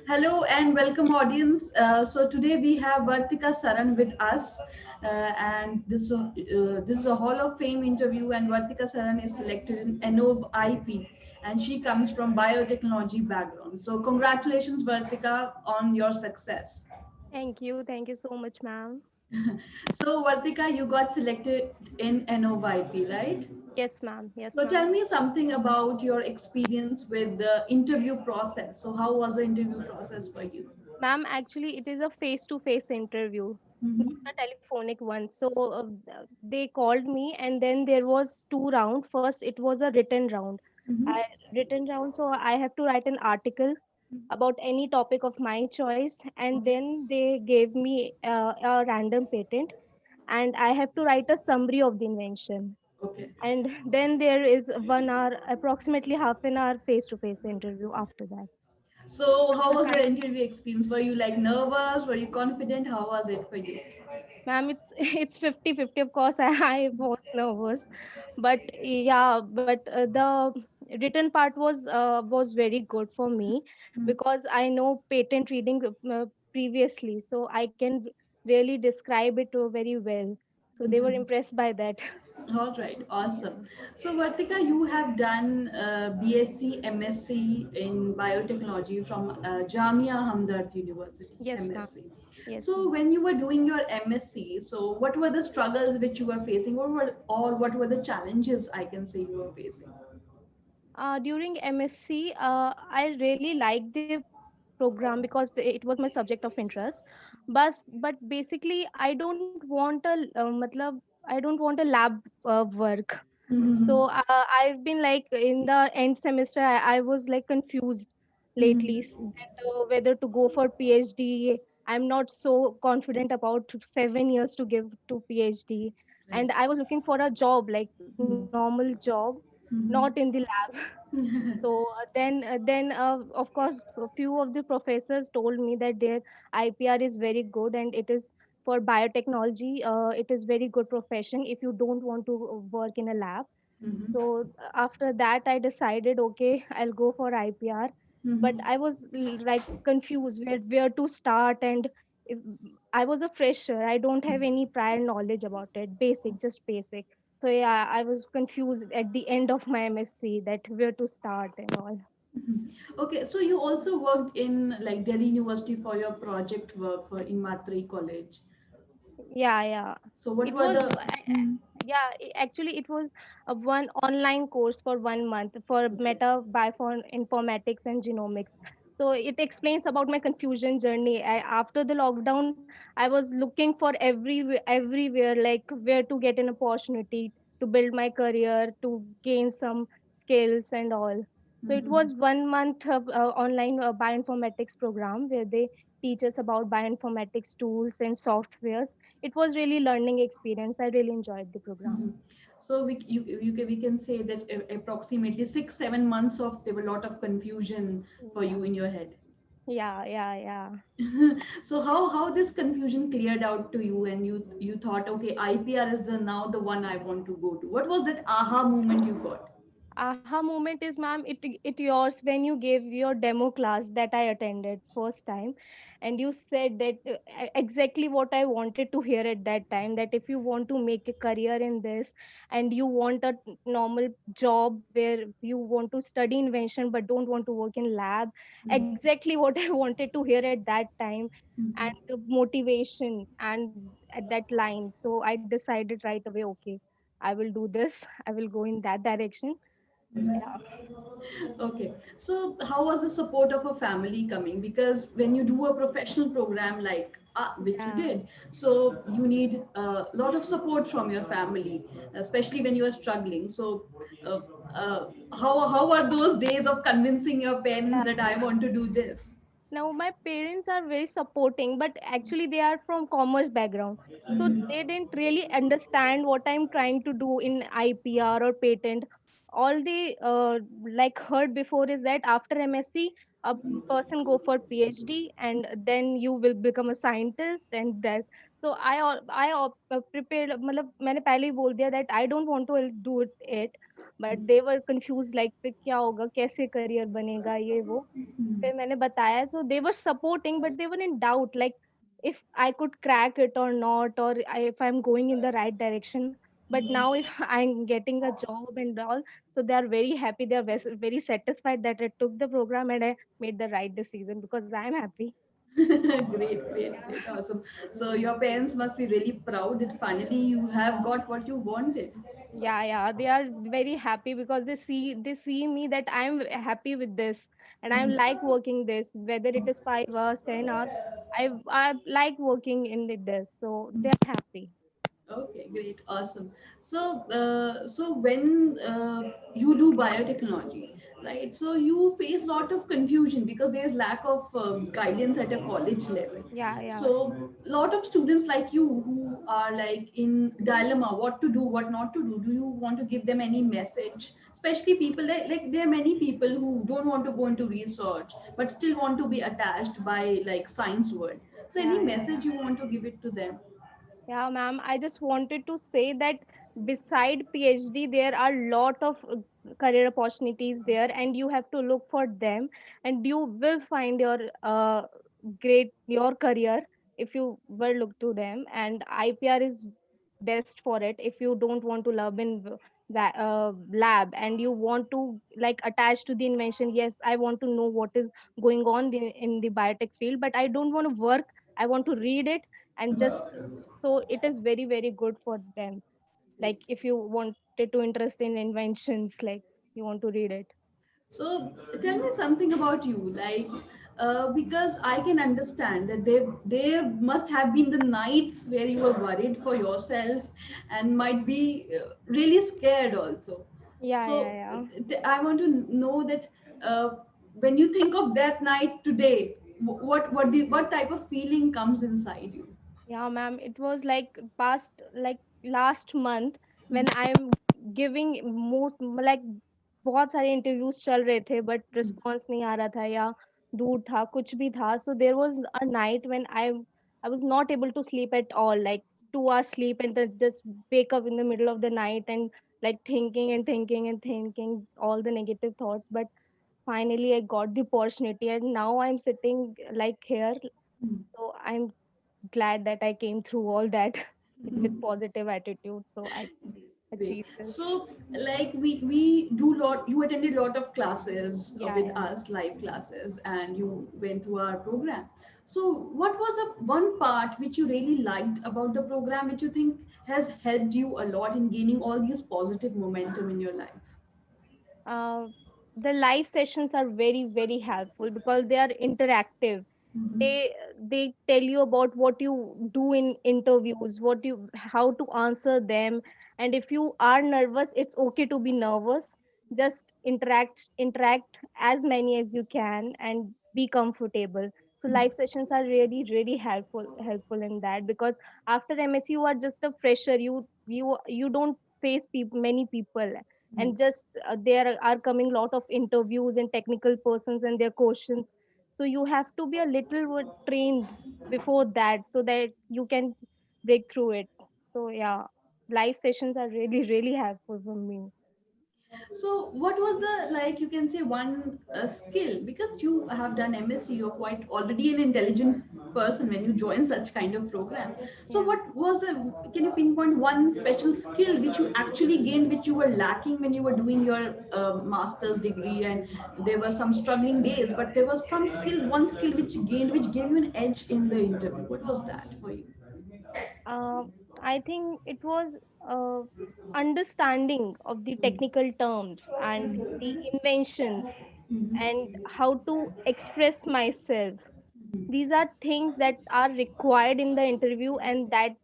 Hello and welcome, audience. So today we have Vartika Saran with us, and this is a Hall of Fame interview. And Vartika Saran is selected in Enov IP, and she comes from biotechnology background. So congratulations, Vartika, on your success. Thank you. Thank you so much, ma'am. So Vartika, you got selected in Enov IP, right? Yes, ma'am. Yes, So tell ma'am. me something about your experience with the interview process. So how was the interview process for you? Ma'am, actually, it is a face-to-face interview, not Mm-hmm. a telephonic one. So they called me, and then there was two round. First, it was a written round. Mm-hmm. Written round. So I have to write an article about any topic of my choice, and Okay. then they gave me a random patent, and I have to write a summary of the invention. Okay. And then there is 1 hour, approximately half an hour face-to-face interview after that. So how After was your that, interview experience? Were you like nervous? Were you confident? How was it for you? ma'am, it's it's 50-50. Of course, I was nervous, but yeah, but the written part was very good for me Mm. because I know patent reading previously, so I can really describe it very well. So they were Mhm. impressed by that. All right, awesome. Yeah. So, Vartika, you have done BSc, MSc in biotechnology from Jamia Hamdard University, Yes, ma'am. MSc. Yes, So, ma'am. when you were doing your MSc, so what were the struggles which you were facing, or what were the challenges I can say you were facing? During MSc, I really liked the program because it was my subject of interest. But basically, I don't want a matlab, I don't want a lab work. Mm-hmm. So I've been like in the end semester, I was like confused lately that whether to go for PhD. I'm not so confident about 7 years to give to PhD, Right. and I was looking for a job like normal job, not in the lab. So of course, a few of the professors told me that their IPR is very good and it is for biotechnology. It is very good profession if you don't want to work in a lab. So after that, I decided, okay, I'll go for IPR. But I was like confused where to start, and if, I was a fresher. I don't have any prior knowledge about it. Basic, just basic. So yeah, I was confused at the end of my MSc that where to start and all. Mhm. Okay, so you also worked in like Delhi University for your project work for in Matri College. Yeah, yeah. So what It were was, the? Mhm. yeah, actually, it was a one online course for 1 month for Okay. meta bioinformatics and genomics. So it explains about my confusion journey. After the lockdown, I was looking for everywhere, like where to get an opportunity to build my career, to gain some skills and all. So it Mhm. was 1 month of online bioinformatics program where they teach us about bioinformatics tools and softwares. It was really learning experience. I really enjoyed the program. Mhm. So we can say that approximately 6 7 months of there were a lot of confusion for Yeah, you in your head. yeah, yeah, yeah. So how this confusion cleared out to you and you thought, okay, IPR is the now the one I want to go to. What was that aha moment you got? Aha moment is, ma'am, it yours when you gave your demo class that I attended first time, and you said that exactly what I wanted to hear at that time, that if you want to make a career in this and you want a normal job where you want to study invention but don't want to work in lab, exactly what I wanted to hear at that time, and Mhm. the motivation and at that line. So I decided right away, okay, I will do this, I will go in that direction. Yeah. Okay, so how was the support of a family coming? Because when you do a professional program like which you Yeah. did, so you need a lot of support from your family, especially when you are struggling. So, uh, how are those days of convincing your parents Yeah. that I want to do this? Now my parents are very supporting, but actually they are from commerce background. So they didn't really understand what I'm trying to do in IPR or patent. All they like heard before is that after MSc, a person go for PhD and then you will become a scientist and that. So prepared मतलब मैंने पहले ही बोल दिया that I don't want to do it. but they were confused like फिर क्या होगा, कैसे career बनेगा ये वो. फिर मैंने बताया, so they were supporting but they were in doubt like if I could crack it or not, or if I'm going in the right direction. But now if I'm getting a job and all, so they are very happy, they are very satisfied that I took the program and I made the right decision because I'm happy. Great, great, Yeah. great, awesome. So your parents must be really proud that finally you have got what you wanted. Yeah, they are very happy because they see me that I'm happy with this and I like working this, whether it is 5 hours, 10 hours. I like working in with this, so they're happy. Okay, great, awesome. So when you do biotechnology, right? So you face a lot of confusion because there is lack of guidance at a college level. Yeah. So lot of students like you who are like in dilemma, what to do, what not to do. Do you want to give them any message? Especially people like there are many people who don't want to go into research but still want to be attached by like science world. So any Yeah. message you want to give it to them? Yeah, ma'am. I just wanted to say that beside PhD, there are lot of career opportunities there, and you have to look for them, and you will find your your career if you will look to them. And IPR is best for it if you don't want to lab in lab and you want to like attach to the invention. Yes, I want to know what is going on in the biotech field, but I don't want to work. I want to read it and just so it is very very good for them, like if you wanted to interest in inventions, like you want to read it. So tell me something about you, like because I can understand that there must have been the nights where you were worried for yourself and might be really scared also. So Yeah. I want to know that uh, when you think of that night today, what type of feeling comes inside you? Yeah, ma'am. It was like past, like last month when I'm giving most like बहुत सारे interviews चल रहे थे but response नहीं आ रहा था या दूर था कुछ भी था. So there was a night when I was not able to sleep at all, like 2 hours sleep and then just wake up in the middle of the night and like thinking all the negative thoughts. But finally I got the opportunity and now I'm sitting like here. So I'm glad that I came through all that with positive attitude. So I Great. achieved this. So, like we do lot. You attended a lot of classes with Yeah. us, live classes, and you went through our program. So, what was the one part which you really liked about the program, which you think has helped you a lot in gaining all these positive momentum in your life? Uh, the live sessions are very very helpful because they are interactive. They tell you about what you do in interviews, what you how to answer them, and if you are nervous, it's okay to be nervous. Just interact as many as you can and be comfortable. So live sessions are really really helpful in that because after MSc you are just a fresher. You don't face many people, and just there are coming lot of interviews and technical persons and their questions, so you have to be a little bit trained before that so that you can break through it. So yeah, live sessions are really really helpful for me. So, what was the like you can say one skill because you have done MSc, you're quite already an intelligent person when you join such kind of program. So, Yeah. what was the can you pinpoint one special skill which you actually gained, which you were lacking when you were doing your master's degree, and there were some struggling days, but there was some skill, one skill which you gained, which gave you an edge in the interview. What was that for you? uh, I think it was uh, understanding of the technical terms and the inventions and how to express myself. These are things that are required in the interview and that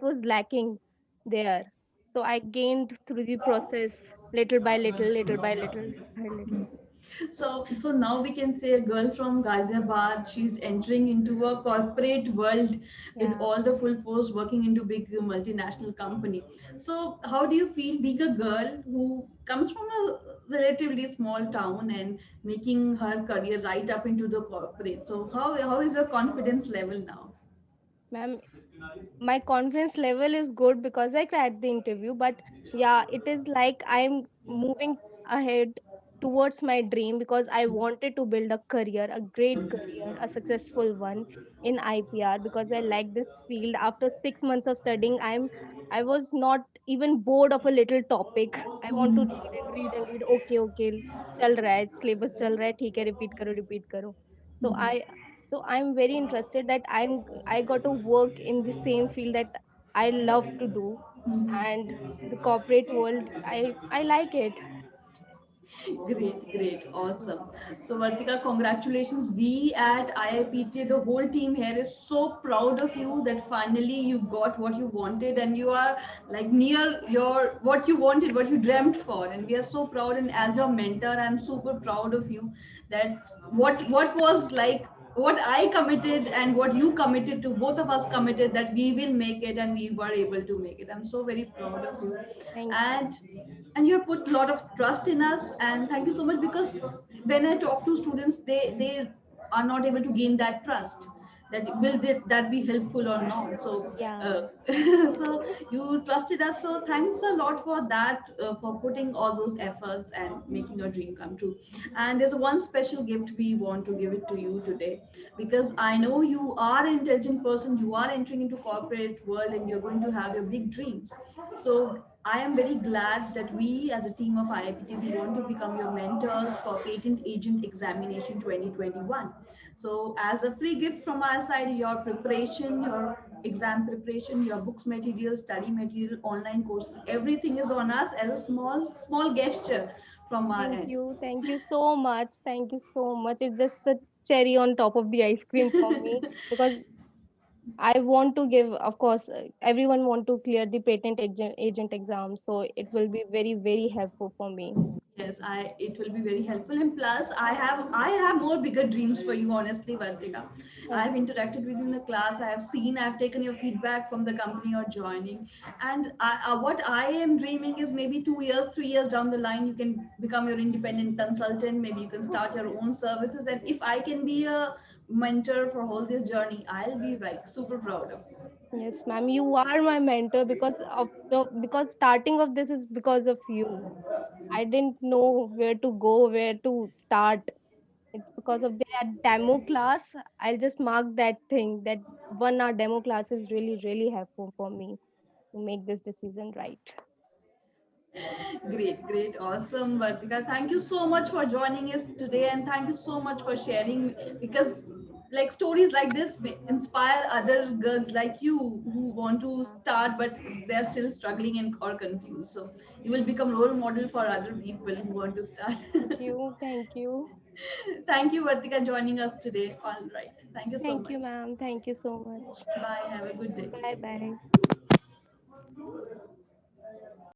was lacking there. So I gained through the process, little by little. So now we can say a girl from Ghaziabad, she's entering into a corporate world with Yeah. all the full force working into big multinational company. So how do you feel being a girl who comes from a relatively small town and making her career right up into the corporate? So how is your confidence level now? Ma'am, my confidence level is good because I cracked the interview. But yeah, it is like I'm moving ahead towards my dream because I wanted to build a career, a great career, a successful one in IPR because I like this field. After 6 months of studying, I was not even bored of a little topic. I want to read and read and read. Okay, okay, चल रहा है, syllabus चल रहा है, ठीक है, repeat करो. So I'm very interested that I got to work in the same field that I love to do, and the corporate world, I like it. Great, great, awesome. So, Vartika, congratulations. We at IIPT, the whole team here is so proud of you that finally you got what you wanted and you are like near your what you wanted, what you dreamt for. And we are so proud. And as your mentor, I'm super proud of you that what was like what I committed and what you committed to, both of us committed that we will make it and we were able to make it. I'm so very proud of you. Thank you. And you have put a lot of trust in us, and thank you so much, because when I talk to students, they are not able to gain that trust, that that be helpful or not. So Yeah. so you trusted us, so thanks a lot for that, for putting all those efforts and making your dream come true. And there's one special gift we want to give it to you today, because I know you are an intelligent person, you are entering into corporate world and you're going to have your big dreams. So I am very glad that we as a team of IIPT, we want to become your mentors for Patent Agent Examination 2021. So as a free gift from our side, your preparation, your exam preparation, your books material, study material, online courses, everything is on us as a small gesture from our end. Thank you so much. Thank you so much. It's just the cherry on top of the ice cream for me because I want to give, of course, everyone want to clear the agent exam, so it will be very, very helpful for me. Yes, I it will be very helpful. And plus, I have more bigger dreams for you, honestly, Vartika. Oh, I've interacted with you in the class. I have seen, I've taken your feedback from the company you're joining. And what I am dreaming is maybe 2 years, 3 years down the line, you can become your independent consultant. Maybe you can start your own services. And if I can be a mentor for all this journey, I'll be like super proud of you. yes, ma'am, you are my mentor because starting of this is because of you. I didn't know where to go, where to start. It's because of that demo class. I'll just mark that thing. That 1 hour demo class is really, really helpful for me to make this decision right. Great, great, awesome, Vartika. Thank you so much for joining us today, and thank you so much for sharing. Because, like stories like this, may inspire other girls like you who want to start, but they're still struggling and or confused. So you will become role model for other people who want to start. Thank you. Thank you. Thank you, Vartika, joining us today. All right. Thank you so Thank you, much. ma'am. Thank you so much. Bye. Have a good day. Bye bye.